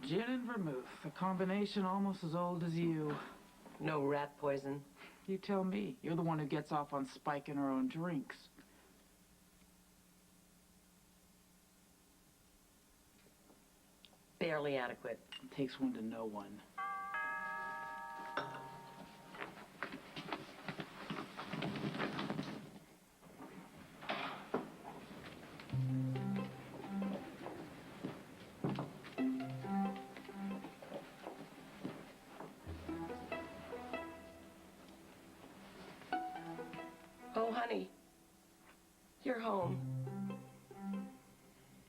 Gin and vermouth, a combination almost as old as you. No rat poison? You tell me. You're the one who gets off on spiking her own drinks. Barely adequate. It takes one to know one. Oh, honey. You're home.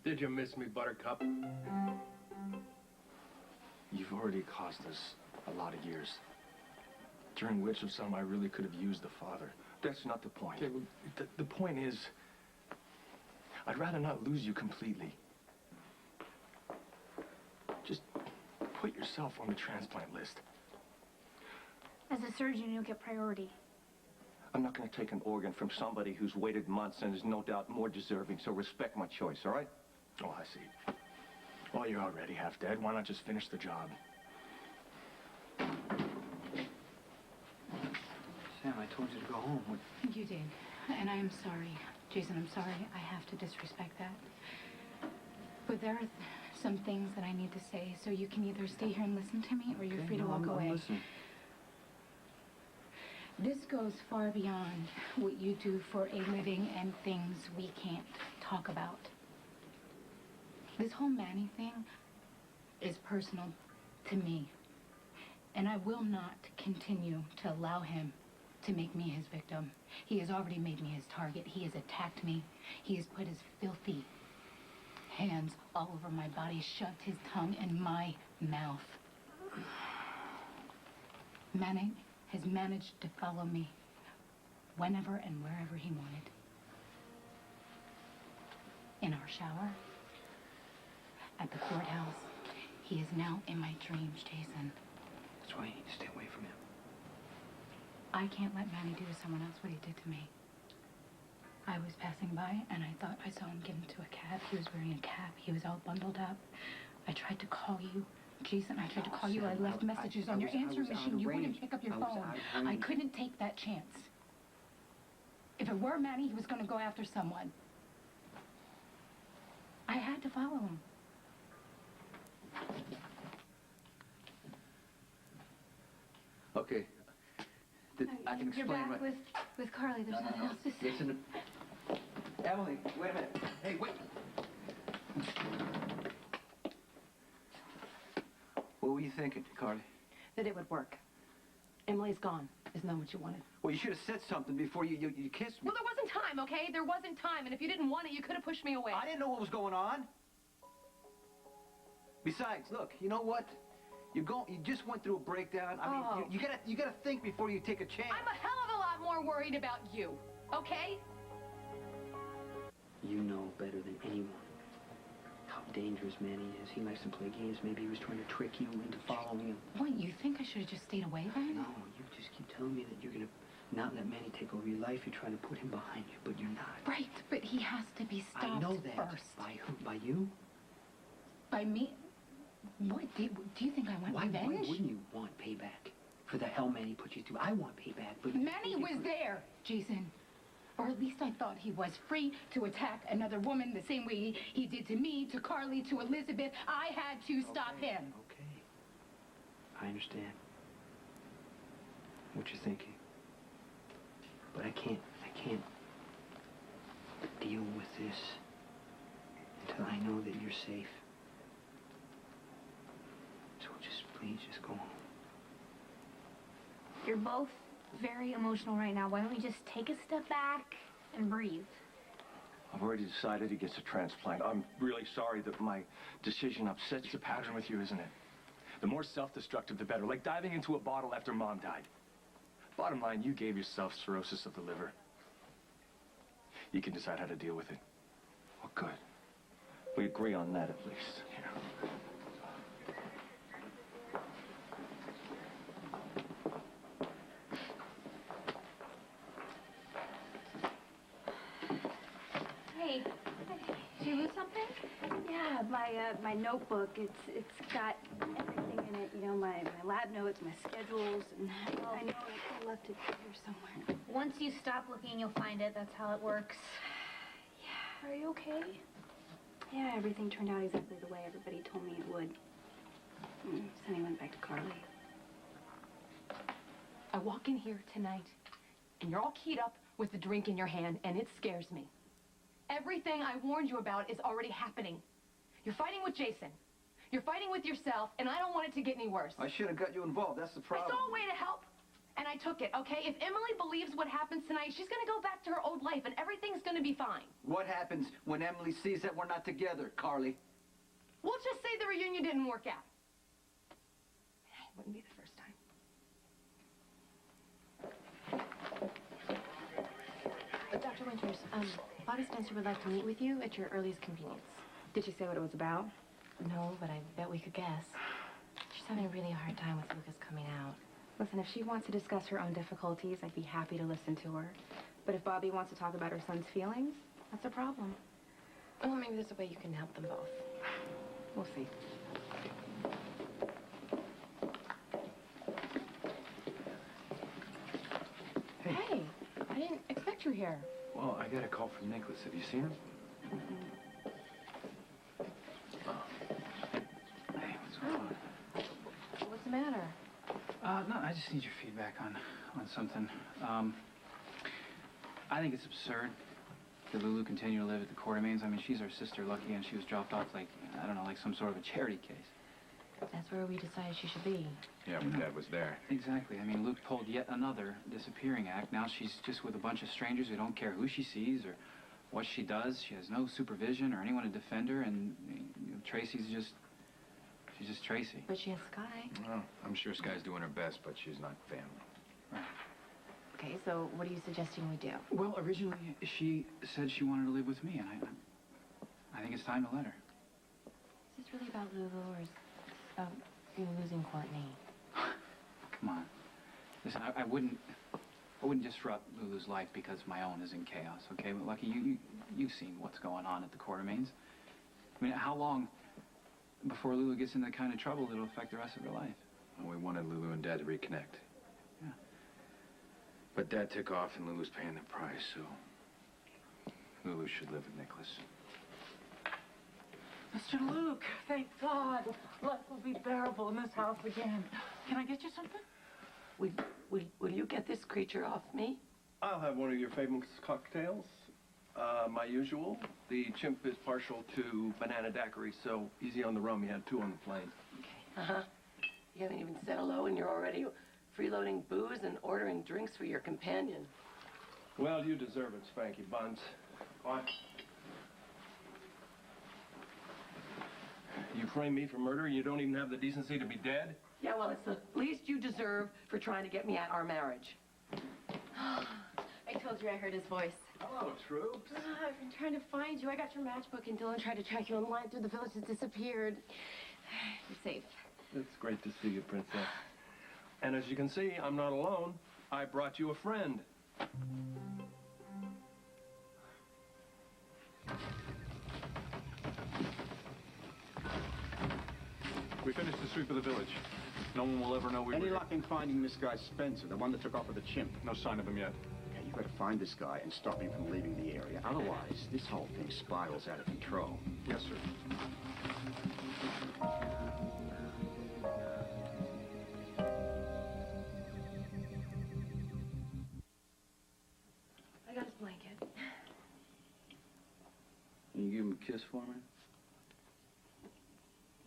Did you miss me, Buttercup? You've already cost us a lot of years, during which of some I really could have used the father. That's not the point. Okay, well, the point is, I'd rather not lose you completely. Just put yourself on the transplant list. As a surgeon, you'll get priority. I'm not going to take an organ from somebody who's waited months and is no doubt more deserving, so respect my choice, all right? Oh, I see. Well, you're already half dead. Why not just finish the job? Sam, I told you to go home. You did. And I am sorry. Jason, I'm sorry. I have to disrespect that. But there are some things that I need to say, so you can either stay here and listen to me, or you're free to walk away. I'm listening. This goes far beyond what you do for a living and things we can't talk about. This whole Manny thing is personal to me. And I will not continue to allow him to make me his victim. He has already made me his target. He has attacked me. He has put his filthy hands all over my body, shoved his tongue in my mouth. Manny has managed to follow me whenever and wherever he wanted. In our shower, at the courthouse. He is now in my dreams, Jason. That's why you need to stay away from him. I can't let Manny do to someone else what he did to me. I was passing by and I thought I saw him get into a cab. He was wearing a cap. He was all bundled up. I tried to call you. Jason, I tried to call you. I left messages on your answering machine. You wouldn't pick up your phone. I couldn't take that chance. If it were Manny, he was going to go after someone. I had to follow him. Okay. I can explain. You're back with Carly. There's nothing else to say. Listen. Emily, wait a minute. Hey, wait. What were you thinking, Carly? That it would work. Emily's gone. Isn't that what you wanted? Well, you should have said something before you kissed me. Well, there wasn't time, okay? There wasn't time, and if you didn't want it, you could have pushed me away. I didn't know what was going on. Besides, look, you know what? You just went through a breakdown. I mean, you gotta think before you take a chance. I'm a hell of a lot more worried about you, okay? You know better than anyone how dangerous Manny is. He likes to play games. Maybe he was trying to trick you into following him. What, you think I should have just stayed away then? No, you just keep telling me that you're gonna not let Manny take over your life. You're trying to put him behind you, but you're not. Right, but he has to be stopped I know that. first. By who? By you? By me? What? Do you think I want revenge? Why wouldn't you want payback for the hell Manny put you through? I want payback, but... Manny was there, Jason. Or at least I thought he was free to attack another woman the same way he did to me, to Carly, to Elizabeth. I had to stop him. Okay. I understand what you're thinking. But I can't deal with this until I know that you're safe. So please just go home. You're both very emotional right now. Why don't we just take a step back and breathe? I've already decided he gets a transplant. I'm really sorry that my decision upsets It's a pattern with you, isn't it? The more self-destructive, the better. Like diving into a bottle after Mom died. Bottom line, you gave yourself cirrhosis of the liver. You can decide how to deal with it. Well, good. We agree on that, at least. Yeah. Hey, did you lose something? Yeah, my notebook. It's got everything in it. You know, my lab notes, my schedules, and I know I left it here somewhere. Once you stop looking, you'll find it. That's how it works. Yeah. Are you okay? Yeah, everything turned out exactly the way everybody told me it would. Sonny went back to Carly. I walk in here tonight, and you're all keyed up with the drink in your hand, and it scares me. Everything I warned you about is already happening. You're fighting with Jason. You're fighting with yourself, and I don't want it to get any worse. I should have got you involved. That's the I problem. saw a way to help, and I took it, okay? If Emily believes what happens tonight, she's going to go back to her old life, and everything's going to be fine. What happens when Emily sees that we're not together, Carly? We'll just say the reunion didn't work out. It wouldn't be the first time. Dr. Winters, Bobby Spencer would like to meet with you at your earliest convenience. Did she say what it was about? No, but I bet we could guess. She's having a really hard time with Lucas coming out. Listen, if she wants to discuss her own difficulties, I'd be happy to listen to her. But if Bobby wants to talk about her son's feelings, that's a problem. Well, maybe there's a way you can help them both. We'll see. Hey, I didn't expect you here. Well, I got a call from Nicholas. Have you seen him? Hey, what's going on? What's the matter? No, I just need your feedback on something. I think it's absurd that Lulu continue to live at the Quartermains. I mean, she's our sister, Lucky, and she was dropped off like, I don't know, like some sort of a charity case. That's where we decided she should be. Yeah, when Dad was there. Exactly. I mean, Luke pulled yet another disappearing act. Now she's just with a bunch of strangers who don't care who she sees or what she does. She has no supervision or anyone to defend her, and you know, Tracy's just... She's just Tracy. But she has Sky. Well, I'm sure Sky's doing her best, but she's not family. Right. Okay, so what are you suggesting we do? Well, originally she said she wanted to live with me, and I think it's time to let her. Is this really about Lulu, or is this about you losing Courtney? Come on. Listen, I wouldn't disrupt Lulu's life because my own is in chaos, okay? But Lucky, you've seen what's going on at the Quartermains. I mean, how long before Lulu gets in the kind of trouble that'll affect the rest of her life? Well, we wanted Lulu and Dad to reconnect. Yeah. But Dad took off and Lulu's paying the price, so Lulu should live with Nicholas. Mr. Luke, thank God. Life will be bearable in this house again. Can I get you something? Will you get this creature off me? I'll have one of your famous cocktails. My usual. The chimp is partial to banana daiquiri, so easy on the rum. You had 2 on the plane. Uh-huh. You haven't even said hello and you're already freeloading booze and ordering drinks for your companion. Well, you deserve it, Spanky Buns. What? You frame me for murder and you don't even have the decency to be dead? Yeah, well, it's the least you deserve for trying to get me out our marriage. I told you I heard his voice. Hello, Troops. I've been trying to find you. I got your matchbook, and Dylan tried to track you online through the village. It's disappeared. You're safe. It's great to see you, Princess. And as you can see, I'm not alone. I brought you a friend. We finished the sweep of the village. No one will ever know we were Any here. luck in finding this guy Spencer, the one that took off with the chimp? No sign of him yet. Okay, you've got to find this guy and stop him from leaving the area. Otherwise, this whole thing spirals out of control. Yes, sir. I got his blanket. Can you give him a kiss for me?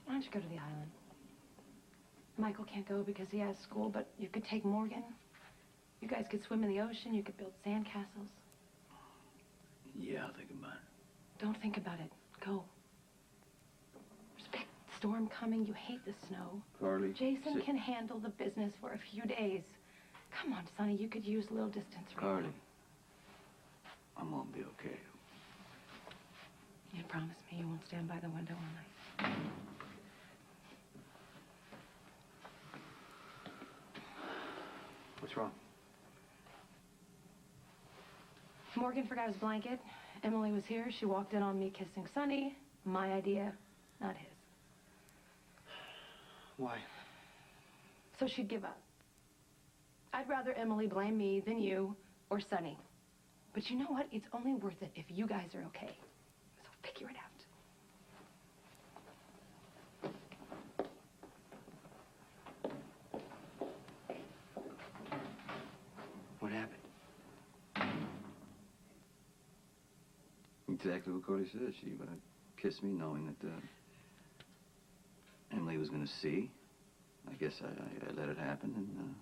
Why don't you go to the island? Michael can't go because he has school, but you could take Morgan. You guys could swim in the ocean. You could build sandcastles. Yeah, I'll think about it. Don't think about it. Go. There's a big storm coming. You hate the snow. Carly. Jason can handle the business for a few days. Come on, Sonny. You could use a little distance from Carly. him. I'm gonna be okay. You promise me you won't stand by the window all night. What's wrong? Morgan forgot his blanket. Emily was here. She walked in on me kissing Sonny. My idea. not his. Why? So she'd give up. I'd rather Emily blame me than you or Sonny. But you know what? It's only worth it if you guys are okay. So figure it out. What happened? Exactly what Cody said. She kissed me knowing that Emily was going to see. I guess I let it happen, and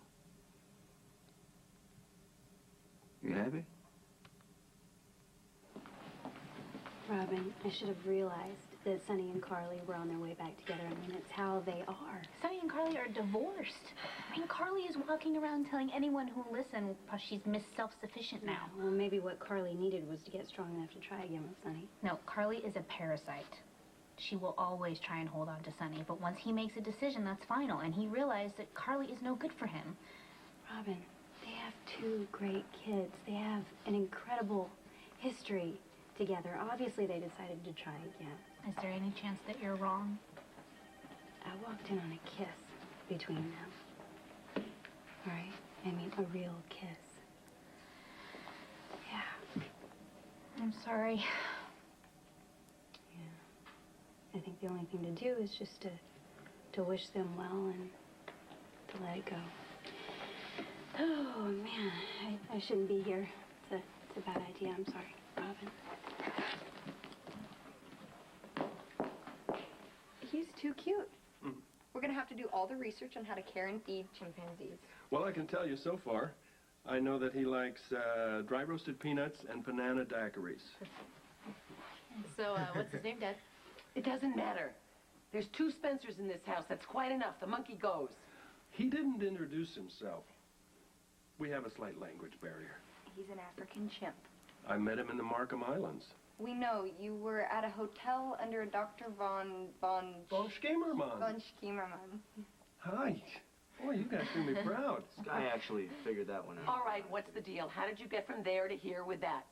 you happy? Robin, I should have realized that Sonny and Carly were on their way back together. I mean, it's how they are. Sonny and Carly are divorced. I mean, Carly is walking around telling anyone who'll listen how she's Miss Self-Sufficient now. Yeah, well, maybe what Carly needed was to get strong enough to try again with Sonny. No, Carly is a parasite. She will always try and hold on to Sonny, but once he makes a decision, that's final. And he realized that Carly is no good for him. Robin, they have 2 great kids. They have an incredible history together. Obviously, they decided to try again. Is there any chance that you're wrong? I walked in on a kiss between them. All right? I mean, a real kiss. Yeah. I'm sorry. Yeah. I think the only thing to do is just to wish them well and to let it go. Oh, man. I shouldn't be here. It's a bad idea. I'm sorry, Robin. He's too cute. We're gonna have to do all the research on how to care and feed chimpanzees. Well, I can tell you so far, I know that he likes dry roasted peanuts and banana daiquiris. So, what's his name, Dad? It doesn't matter. There's 2 Spencers in this house. That's quite enough. The monkey goes. He didn't introduce himself. We have a slight language barrier. He's an African chimp. I met him in the Markham Islands. We know you were at a hotel under a Dr. Von Schiemerman. Von Schiemerman. Hi. Boy, you guys do me proud. Sky actually figured that one out. All right, what's the deal? How did you get from there to here with that?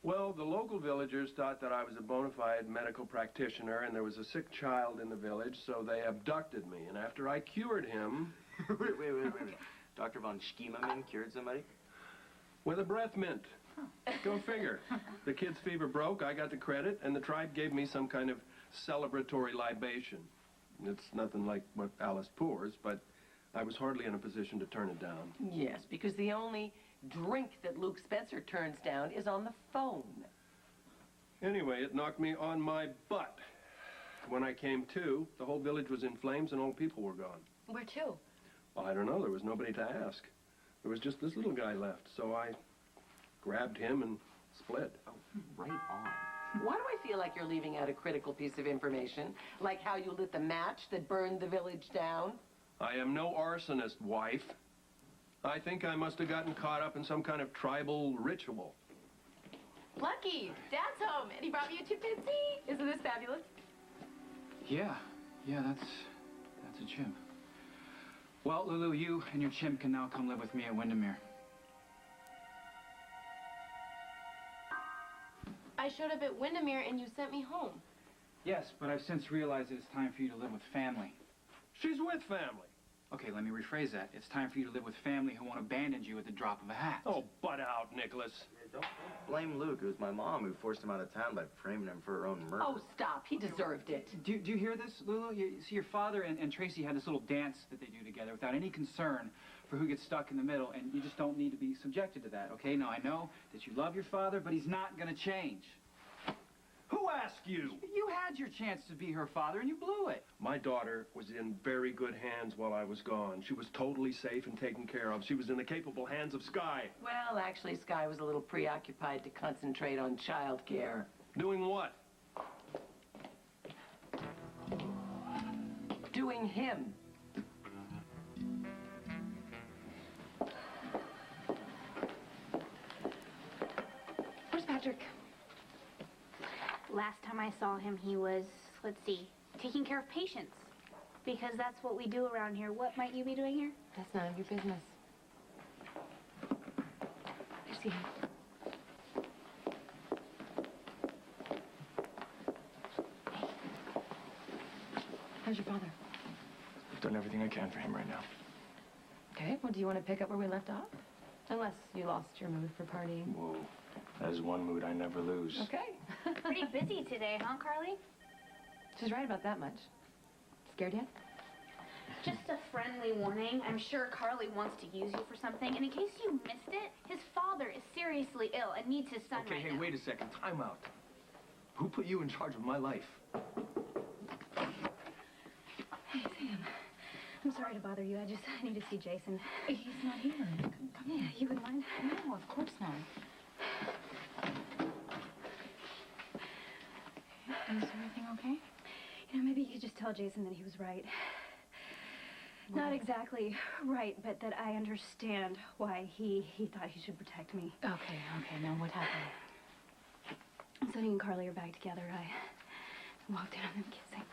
Well, the local villagers thought that I was a bona fide medical practitioner and there was a sick child in the village, so they abducted me. And after I cured him... Wait. Dr. Von Schiemerman cured somebody? With a breath mint. Go figure. The kid's fever broke, I got the credit, and the tribe gave me some kind of celebratory libation. It's nothing like what Alice pours, but I was hardly in a position to turn it down. Yes, because the only drink that Luke Spencer turns down is on the phone. Anyway, it knocked me on my butt. When I came to, the whole village was in flames and all the people were gone. Where to? Well, I don't know. There was nobody to ask. There was just this little guy left, so I grabbed him and split. Oh, right on. Why do I feel like you're leaving out a critical piece of information? Like how you lit the match that burned the village down? I am no arsonist, wife. I think I must have gotten caught up in some kind of tribal ritual. Lucky! Dad's home, and he brought me a chimpanzee! Isn't this fabulous? Yeah, that's a chimp. Well, Lulu, you and your chimp can now come live with me at Windermere. I showed up at Windermere and you sent me home. Yes, but I've since realized that it's time for you to live with family. She's with family. Okay, let me rephrase that. It's time for you to live with family who won't abandon you at the drop of a hat. Oh, butt out, Nicholas. Don't blame Luke. It was my mom who forced him out of town by framing him for her own murder. Oh, stop. He deserved it. Do you hear this, Lulu? See, your father and Tracy had this little dance that they do together without any concern for who gets stuck in the middle, and you just don't need to be subjected to that, okay? Now, I know that you love your father, but he's not going to change. Who asked you? You had your chance to be her father, and you blew it. My daughter was in very good hands while I was gone. She was totally safe and taken care of. She was in the capable hands of Sky. Well, actually, Sky was a little preoccupied to concentrate on childcare. Doing what? Doing him. Where's Patrick? Last time I saw him, he was, let's see, taking care of patients. Because that's what we do around here. What might you be doing here? That's none of your business. I see him. How's your father? I've done everything I can for him right now. Okay, well, do you want to pick up where we left off? Unless you lost your mood for partying. Whoa. That is one mood I never lose. Okay. Pretty busy today, huh, Carly? She's right about that much. Scared yet? Just a friendly warning. I'm sure Carly wants to use you for something. And in case you missed it, his father is seriously ill and needs his son Okay, right hey, now. wait a second. Time out. Who put you in charge of my life? Hey, Sam. I'm sorry to bother you. I need to see Jason. He's not here. Come Yeah, you wouldn't mind? No, of course not. Is everything okay? You know, maybe you could just tell Jason that he was right. Not exactly right, but that I understand why he thought he should protect me. Okay. Now what happened? Sonny and Carly are back together. I walked in on them kissing.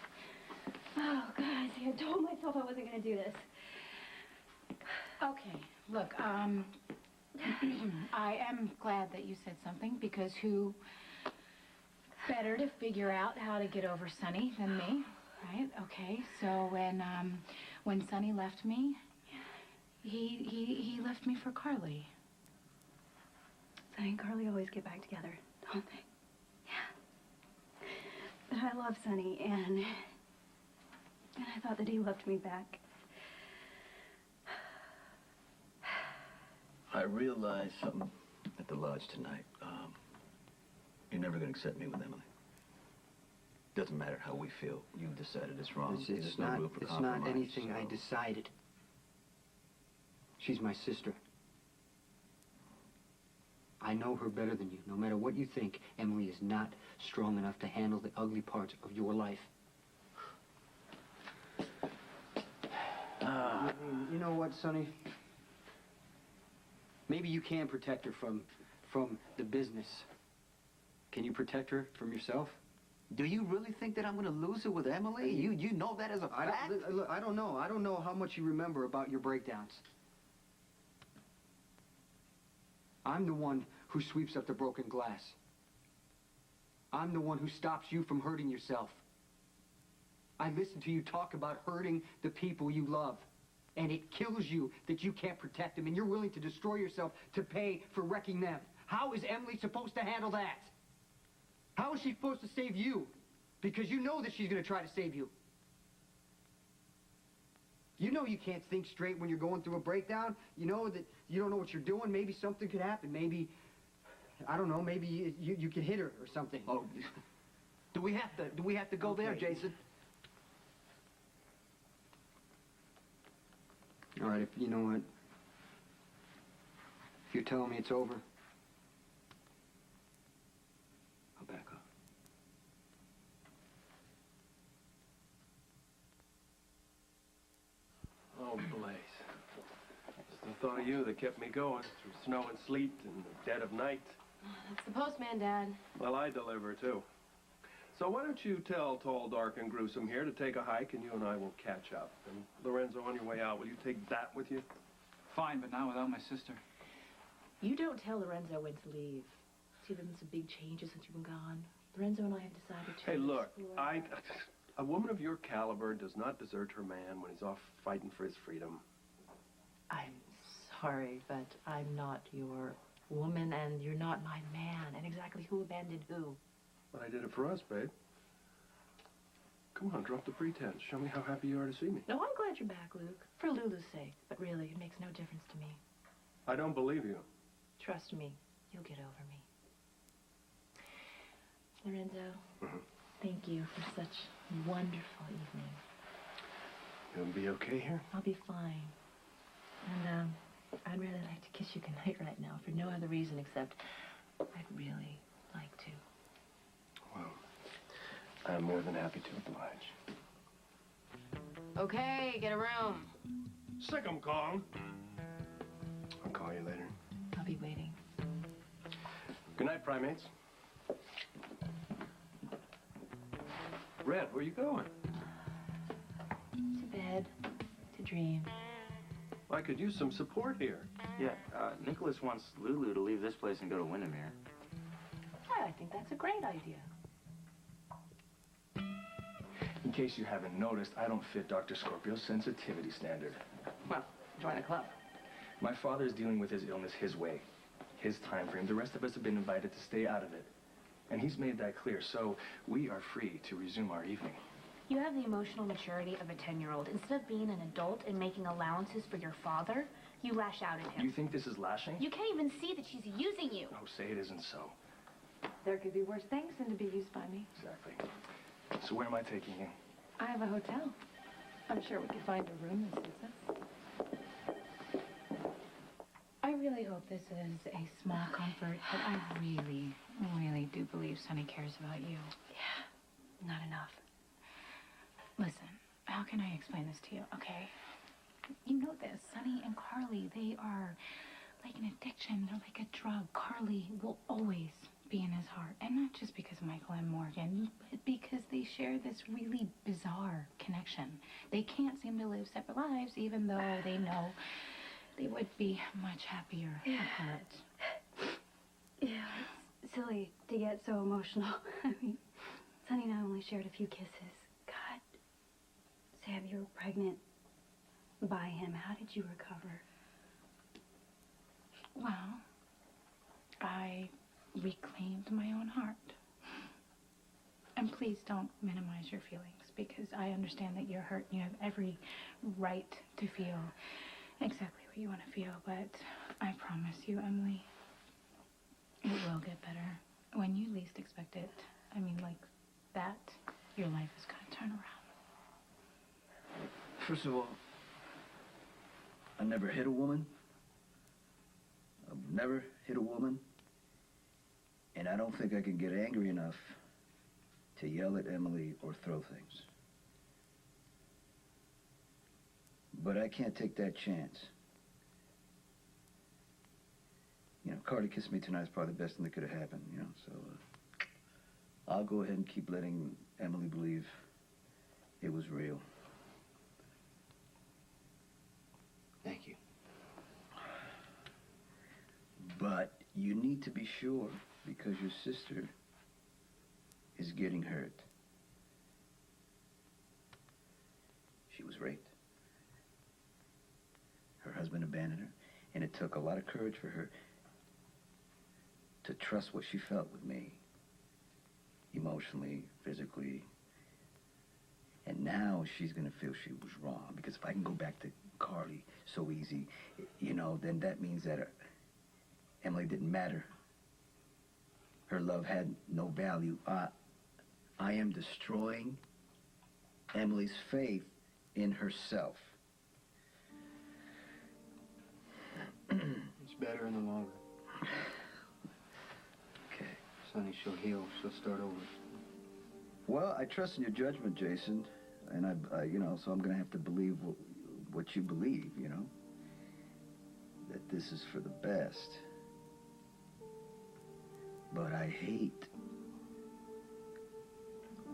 Oh, God, see, I told myself I wasn't going to do this. Okay, look, I am glad that you said something, because who better to figure out how to get over Sonny than me, right? Okay, so when Sonny left me, he left me for Carly. Sonny and Carly always get back together, don't they? Yeah. But I love Sonny, and I thought that he loved me back. I realized something at the lodge tonight. You're never going to accept me with Emily. Doesn't matter how we feel. You've decided it's wrong. There's no room for compromise. It's not anything I so- decided. She's my sister. I know her better than you. No matter what you think, Emily is not strong enough to handle the ugly parts of your life. You know what, Sonny? Maybe you can protect her from the business. Can you protect her from yourself? Do you really think that I'm going to lose it with Emily? You know that as a fact? Look, I don't know. I don't know how much you remember about your breakdowns. I'm the one who sweeps up the broken glass. I'm the one who stops you from hurting yourself. I listen to you talk about hurting the people you love. And it kills you that you can't protect them, and you're willing to destroy yourself to pay for wrecking them. How is Emily supposed to handle that? How is she supposed to save you? Because you know that she's going to try to save you. You know you can't think straight when you're going through a breakdown. You know that you don't know what you're doing. Maybe something could happen. Maybe, I don't know, maybe you could hit her or something. Oh, do we have to go there, Jason? All right, you know what? If you're telling me it's over, I'll back up. Oh, Blaze. It's the thought of you that kept me going through snow and sleet and the dead of night. It's the postman, Dad. Well, I deliver, too. So why don't you tell Tall, Dark, and Gruesome here to take a hike, and you and I will catch up. And Lorenzo, on your way out, will you take that with you? Fine, but not without my sister. You don't tell Lorenzo when to leave. See, there's been some big changes since you've been gone. Lorenzo and I have decided to... Hey, look, explore- a woman of your caliber does not desert her man when he's off fighting for his freedom. I'm sorry, but I'm not your woman, and you're not my man. And exactly who abandoned who? But I did it for us, babe. Come on, drop the pretense. Show me how happy you are to see me. No, I'm glad you're back, Luke. For Lulu's sake. But really, it makes no difference to me. I don't believe you. Trust me, you'll get over me. Lorenzo, thank you for such a wonderful evening. You'll be okay here? I'll be fine. And, I'd really like to kiss you goodnight right now for no other reason except I'd really like to. Well, I'm more than happy to oblige. Okay, get a room. Sick 'em, Kong. I'll call you later. I'll be waiting. Good night, primates. Red, where you going? To bed, to dream. I could use some support here. Yeah, Nicholas wants Lulu to leave this place and go to Windermere. I think that's a great idea. case you haven't noticed, I don't fit Dr. Scorpio's sensitivity standard. Well, join a club. My father is dealing with his illness his way, his time frame. The rest of us have been invited to stay out of it. And he's made that clear, so we are free to resume our evening. You have the emotional maturity of a 10-year-old. Instead of being an adult and making allowances for your father, you lash out at him. You think this is lashing? You can't even see that she's using you. Oh, say it isn't so. There could be worse things than to be used by me. Exactly. So where am I taking you? I have a hotel. I'm sure we could find a room that suits us. I really hope this is a small comfort, but I really, really do believe Sonny cares about you. Yeah, not enough. Listen, how can I explain this to you, okay? You know this. Sonny and Carly, they are like an addiction. They're like a drug. Carly will always be in his heart. And not just because of Michael and Morgan, but because they share this really bizarre connection. They can't seem to live separate lives, even though they know they would be much happier apart. Yeah, it's silly to get so emotional. I mean, Sonny and I only shared a few kisses. God, Sam, you were pregnant by him. How did you recover? Well, I reclaimed my own heart. And please don't minimize your feelings, because I understand that you're hurt and you have every right to feel exactly what you want to feel, but I promise you, Emily, it will get better. When you least expect it, I mean, like that, your life is going to turn around. First of all, I never hit a woman. I've never hit a woman. And I don't think I can get angry enough to yell at Emily or throw things. But I can't take that chance. You know, Carly kissed me tonight is probably the best thing that could have happened, you know, so I'll go ahead and keep letting Emily believe it was real. Thank you. But you need to be sure, because your sister is getting hurt. She was raped. Her husband abandoned her, and it took a lot of courage for her to trust what she felt with me, emotionally, physically. And now she's gonna feel she was wrong, because if I can go back to Carly so easy, you know, then that means that Emily didn't matter. Her love had no value. I am destroying Emily's faith in herself. It's better in the long run. Okay. Sonny, she'll heal. She'll start over. Well, I trust in your judgment, Jason. And I you know, so I'm going to have to believe what you believe, you know? That this is for the best. But I hate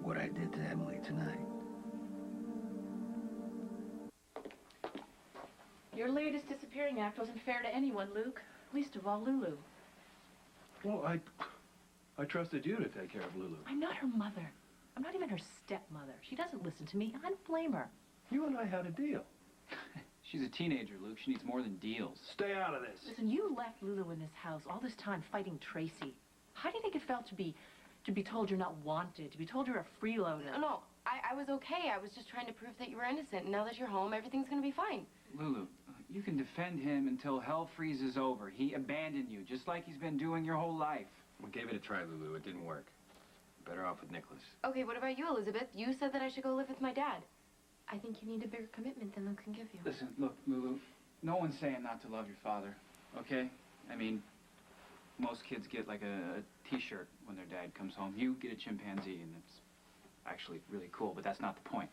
what I did to Emily tonight. Your latest disappearing act wasn't fair to anyone, Luke. Least of all Lulu. Well, I trusted you to take care of Lulu. I'm not her mother. I'm not even her stepmother. She doesn't listen to me. I don't blame her. You and I had a deal. She's a teenager, Luke. She needs more than deals. Stay out of this. Listen, you left Lulu in this house all this time fighting Tracy. How do you think it felt to be told you're not wanted, to be told you're a freeloader? No, I was okay. I was just trying to prove that you were innocent. And now that you're home, everything's gonna be fine. Lulu, you can defend him until hell freezes over. He abandoned you, just like he's been doing your whole life. We gave it a try, Lulu. It didn't work. Better off with Nicholas. Okay, what about you, Elizabeth? You said that I should go live with my dad. I think you need a bigger commitment than Luke can give you. Listen, look, Lulu, no one's saying not to love your father, okay? I mean, most kids get like a t-shirt when their dad comes home. You get a chimpanzee, and it's actually really cool, but that's not the point.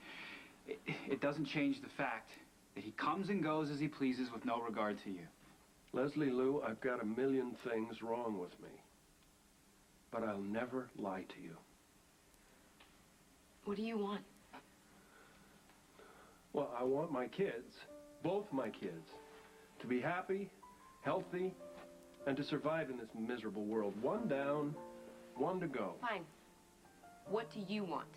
It doesn't change the fact that he comes and goes as he pleases with no regard to you. Leslie Lou, I've got a million things wrong with me. But I'll never lie to you. What do you want? Well, I want my kids, both my kids, to be happy, healthy, and to survive in this miserable world. One down, one to go. Fine. What do you want?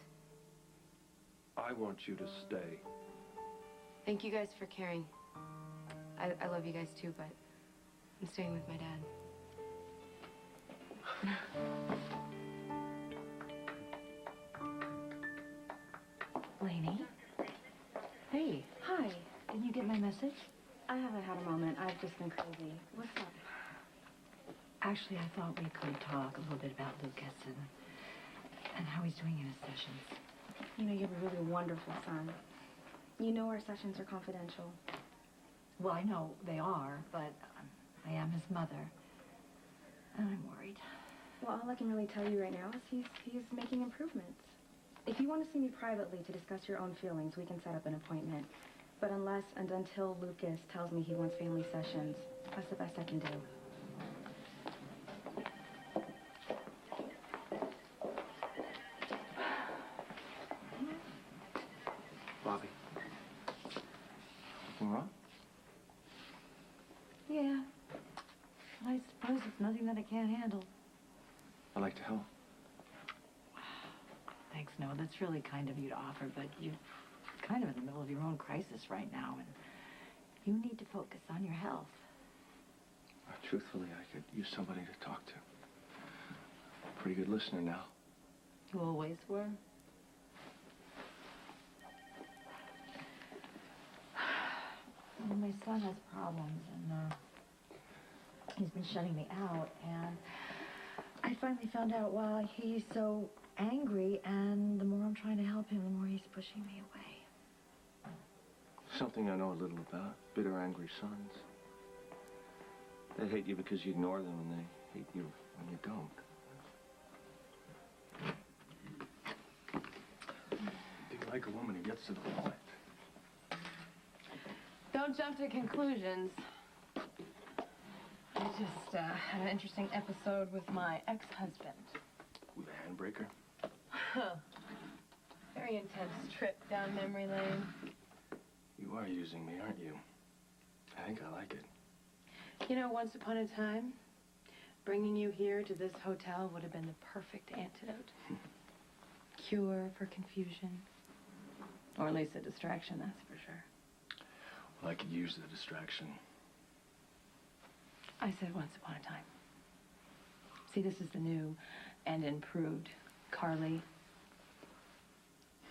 I want you to stay. Thank you guys for caring. I love you guys too, but I'm staying with my dad. Lainey? Hey. Hi. Didn't you get my message? I haven't had a moment. I've just been crazy. What's up? Actually, I thought we could talk a little bit about Lucas and how he's doing in his sessions. You know, you have a really wonderful son. You know our sessions are confidential. Well, I know they are, but I am his mother. And I'm worried. Well, all I can really tell you right now is he's making improvements. If you want to see me privately to discuss your own feelings, we can set up an appointment. But unless and until Lucas tells me he wants family sessions, that's the best I can do. Bobby. Anything wrong? Yeah. I suppose it's nothing that I can't handle. I'd like to help. Thanks, Noah. That's really kind of you to offer, but you're kind of in the middle of your own crisis right now, and you need to focus on your health. Truthfully, I could use somebody to talk to. Pretty good listener now. You always were. Well, my son has problems, and he's been shutting me out, and I finally found out why he's so angry, and the more I'm trying to help him, the more he's pushing me away. Something I know a little about. Bitter, angry sons. They hate you because you ignore them, and they hate you when you don't. Do you like a woman who gets to the point? Don't jump to conclusions. I just had an interesting episode with my ex-husband. With a handbraker? Very intense trip down memory lane. You are using me, aren't you? I think I like it. You know, once upon a time, bringing you here to this hotel would have been the perfect antidote. Cure for confusion. Or at least a distraction, that's for sure. Well, I could use the distraction. I said once upon a time. See, this is the new and improved Carly.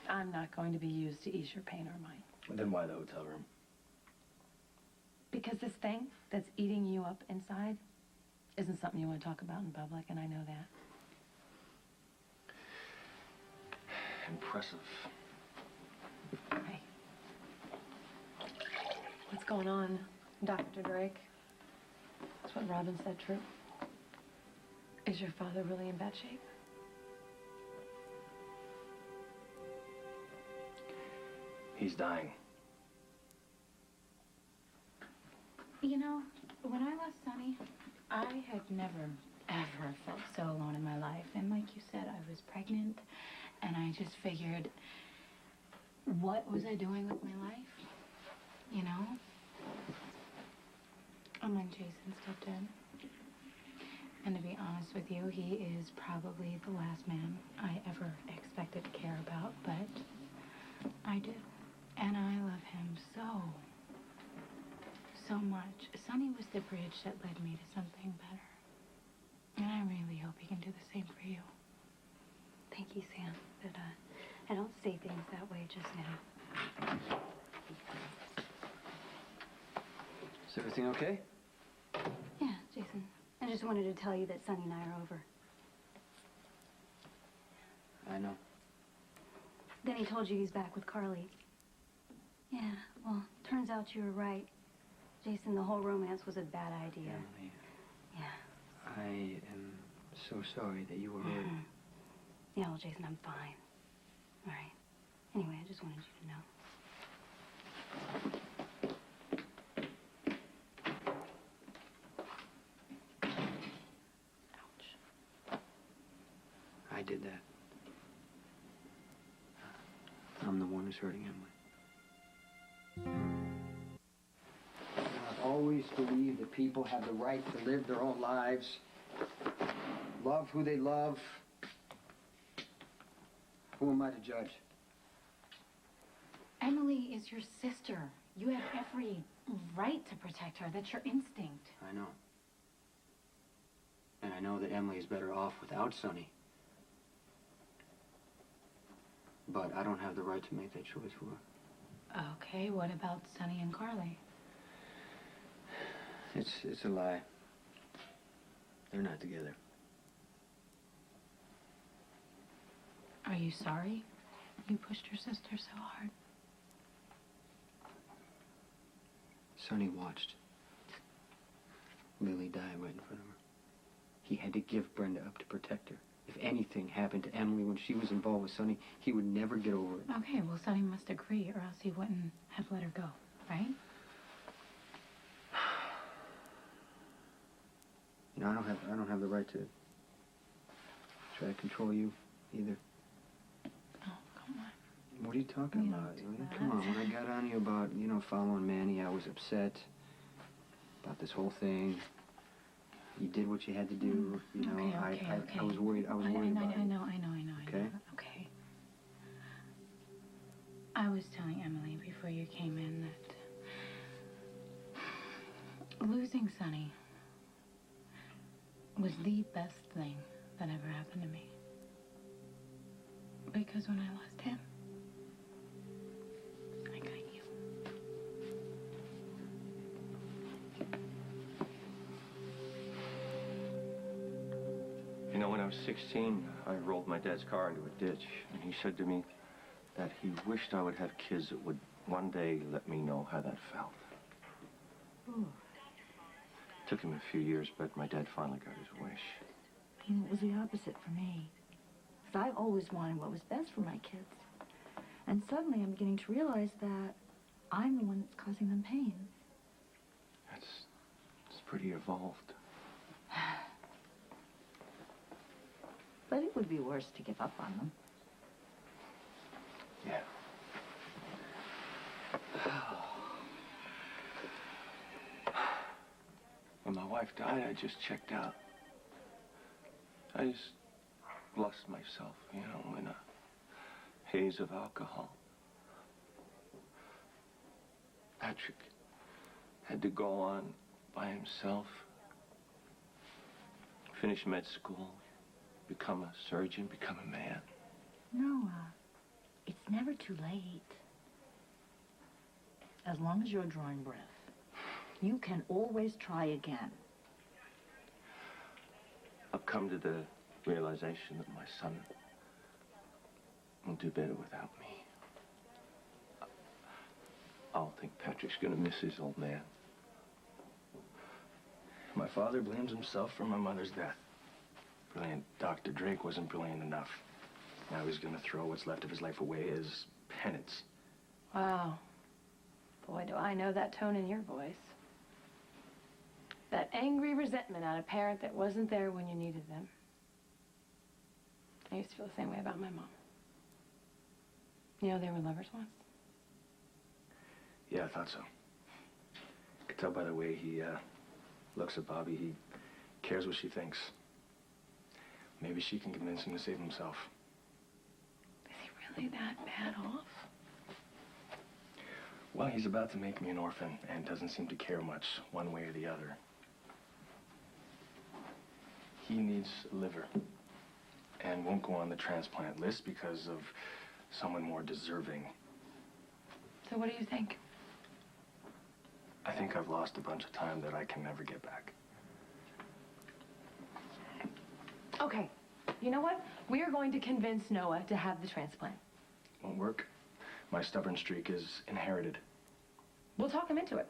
I'm not going to be used to ease your pain or mine. Then why the hotel room? Because this thing that's eating you up inside isn't something you want to talk about in public, and I know that. Impressive. Hey. What's going on, Dr. Drake? Is what Robin said true? Is your father really in bad shape? He's dying. You know, when I lost Sonny, I had never, ever felt so alone in my life. And like you said, I was pregnant, and I just figured, what was I doing with my life? You know? And when Jason stepped in, and to be honest with you, he is probably the last man I ever expected to care about, but I do. And I love him so much. Sonny was the bridge that led me to something better. And I really hope he can do the same for you. Thank you, Sam, but I don't say things that way just now. Is everything okay? Yeah, Jason. I just wanted to tell you that Sonny and I are over. I know. Then he told you he's back with Carly. Yeah, well, turns out you were right. Jason, the whole romance was a bad idea. Emily, Yeah. I am so sorry that you were hurt. Yeah, well, Jason, I'm fine. All right. Anyway, I just wanted you to know. I did that. I'm the one who's hurting Emily. I've always believed that people have the right to live their own lives, love who they love. Who am I to judge? is your sister. You have every right to protect her. That's your instinct. I know. And I know that Emily is better off without Sonny. But I don't have the right to make that choice for her. Okay, what about Sonny and Carly? It's a lie. They're not together. Are you sorry you pushed your sister so hard? Sonny watched Lily die right in front of her. He had to give Brenda up to protect her. If anything happened to Emily when she was involved with Sonny, he would never get over it. Okay, well, Sonny must agree, or else he wouldn't have let her go, right? You know, I don't have the right to try to control you either. Oh, come on. What are you talking about? Come on, when I got on you about, following Manny, I was upset about this whole thing. You did what you had to do, Okay. I was worried, I was worried about it. I know. Okay? Okay. I was telling Emily before you came in that losing Sonny was the best thing that ever happened to me. Because when I lost him, I got you. You know, when I was 16, I rolled my dad's car into a ditch, and he said to me that he wished I would have kids that would one day let me know how that felt. Ooh. Took him a few years, but my dad finally got his wish. It was the opposite for me. Because I always wanted what was best for my kids. And suddenly I'm beginning to realize that I'm the one that's causing them pain. It's pretty evolved. But it would be worse to give up on them. Yeah. When my wife died, I just checked out. I just lost myself, in a haze of alcohol. Patrick had to go on by himself, finish med school, become a surgeon, become a man. Noah, it's never too late. As long as you're drawing breath, you can always try again. I've come to the realization that my son will do better without me. I don't think Patrick's gonna miss his old man. My father blames himself for my mother's death. Brilliant Dr. Drake wasn't brilliant enough. Now he's gonna throw what's left of his life away as penance. Wow. Boy, do I know that tone in your voice. That angry resentment at a parent that wasn't there when you needed them. I used to feel the same way about my mom. They were lovers once. Yeah, I thought so. Could tell by the way he looks at Bobby. He cares what she thinks. Maybe she can convince him to save himself. Is he really that bad off? Well, he's about to make me an orphan and doesn't seem to care much one way or the other. He needs a liver and won't go on the transplant list because of someone more deserving. So what do you think? I think I've lost a bunch of time that I can never get back. Okay, you know what? We are going to convince Noah to have the transplant. Won't work. My stubborn streak is inherited. We'll talk him into it.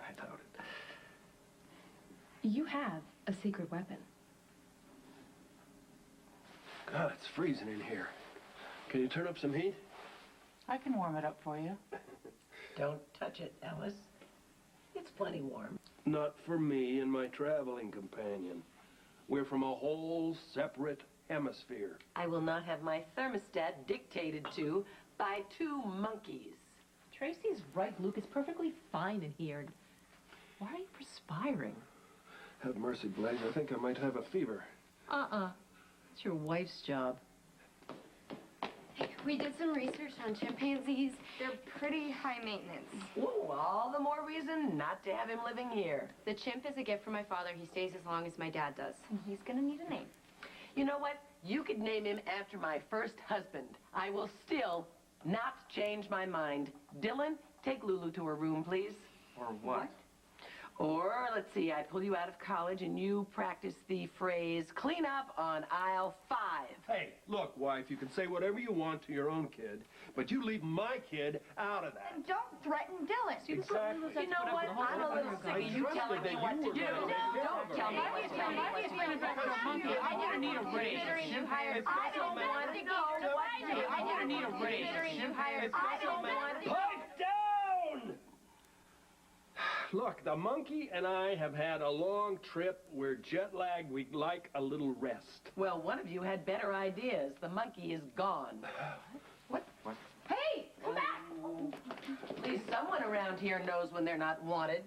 I doubt it. You have a secret weapon. God, it's freezing in here. Can you turn up some heat? I can warm it up for you. Don't touch it, Ellis. It's plenty warm. Not for me and my traveling companion. We're from a whole separate hemisphere. I will not have my thermostat dictated to by two monkeys. Tracy's right, Luke. It's perfectly fine in here. Why are you perspiring? Have mercy, Blaze. I think I might have a fever. It's your wife's job. Hey, We did some research on chimpanzees. They're pretty high maintenance. Ooh, all the more reason not to have him living here. The chimp is a gift from my father. He stays as long as my dad does. And he's gonna need a name. You know what? You could name him after my first husband. I will still not change my mind. Dylan, take Lulu to her room, please. Or what? Or, let's see, I pull you out of college and you practice the phrase, clean up on aisle 5. Hey, look, wife, you can say whatever you want to your own kid, but you leave my kid out of that. And don't threaten Dylan. Exactly. You know what? I'm a little sick of you telling me what to do. Don't tell me what to do. I'm gonna need a raise. I don't want to know what to do. I'm gonna need a raise. I don't want to... Pipe down! Look, the monkey and I have had a long trip. We're jet-lagged. We'd like a little rest. Well, one of you had better ideas. The monkey is gone. What? Hey, come back! At least someone around here knows when they're not wanted.